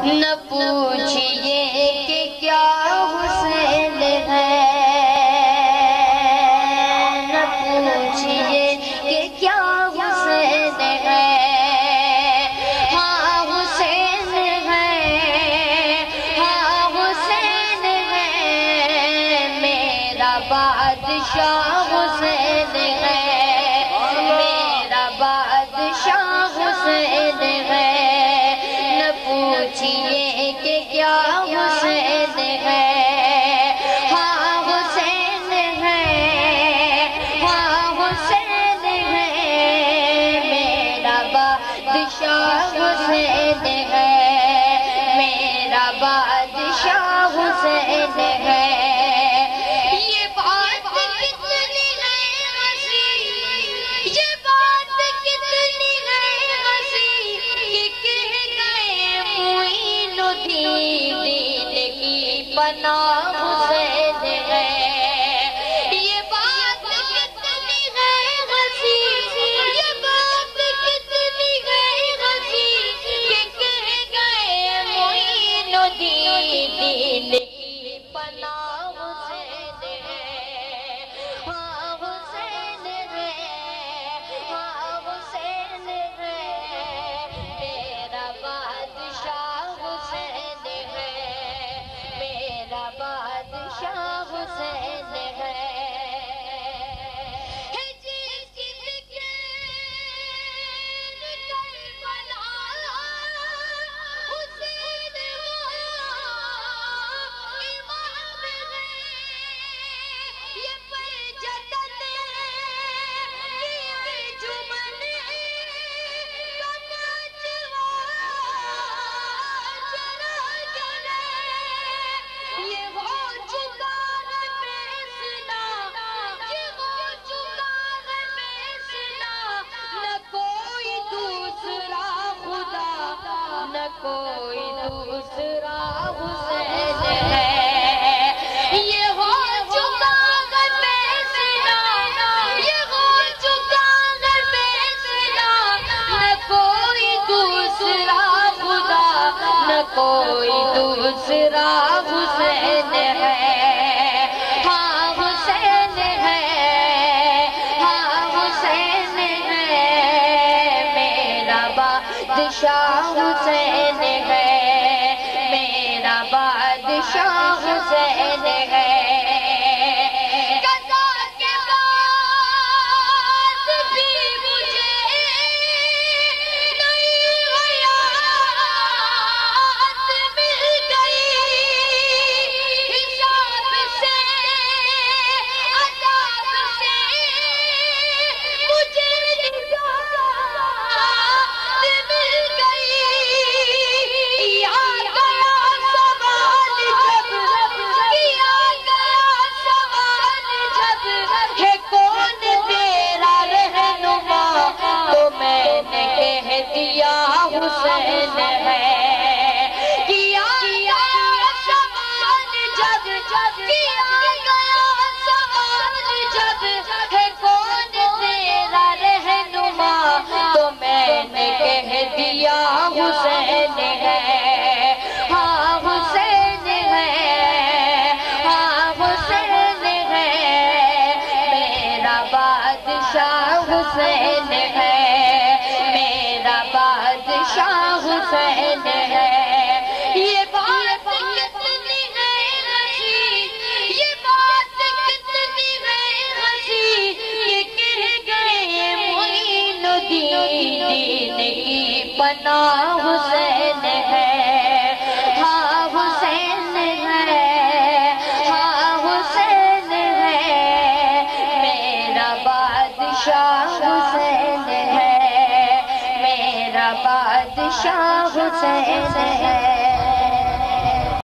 نہ پوچھئے کہ کیا حسین ہے، نہ پوچھئے کہ کیا حسین ہے، ہاں حسین ہے، ہاں حسین ہے، میرا بادشاہ حسین ہے، میرا بادشاہ حسین ہے، نہ پوچھئے کہ کیا حسین ہے، ہاں حسین ہے، ہاں حسین ہے، میرا بادشاہ حسین ہے، میرا بادشاہ حسین ہے۔ یہ بات کتنی ہے ہنسی، یہ بات کتنی ہے ہنسی کہ کہہ گئے معین الدین دین کی پناہ حسین ہے۔ یہ بات کتنی ہے ہنسی، یہ بات کتنی ہے ہنسی کہ کہہ گئے معین الدین دین کی پناہ حسین ہے، ہاں حسین ہے، ہاں حسین ہے، میرا بادشاہ حسین ہے، میرا بادشاہ حسین ہے۔ جس کے کربلا حسین وہ امام ہے، یہ پرجدت کی انجمن کا ناچواں چراغ ہے، یہ ہو چکا ہے فیصلہ، یہ ہو چکا ہے فیصلہ، نہ کوئی دوسرا خدا، نہ کوئی دوسرا حسین ہے۔ یہ ہو چکا ہے فیصلہ، یہ ہو چکا ہے فیصلہ، نہ کوئی دوسرا خدا، نہ کوئی دوسرا حسین ہے، ہاں حسین ہے، ہاں حسین ہے، میرا بادشاہ حسین ہے، میرا بادشاہ حسین ہے۔ قضا کے بعد بھی مجھے نئی حیات مل گئی، حساب سے عذاب سے مجھے نجات مل گئی۔ کیا گیا سوال جب، کیا گیا سوال جب، ہے کون تیرا رہنما، تو میں نے کہہ دیا حسین ہے۔ کیا گیا سوال جب، کیا گیا سوال جب، ہے کون تیرا رہنما، تو میں نے کہہ دیا حسین ہے، ہاں حسین ہے، ہاں حسین ہے، میرا بادشاہ حسین ہے، میرا بادشاہ حسین ہے۔ یہ بات کتنی ہے ہنسی، یہ بات کتنی ہے ہنسی کہ کہہ گئے معین الدین دین کی پناہ حسین ہے، ہاں حسین ہے، ہاں حسین ہے، میرا بادشاہ حسین ہے، میرا بادشاہ حسین ہے۔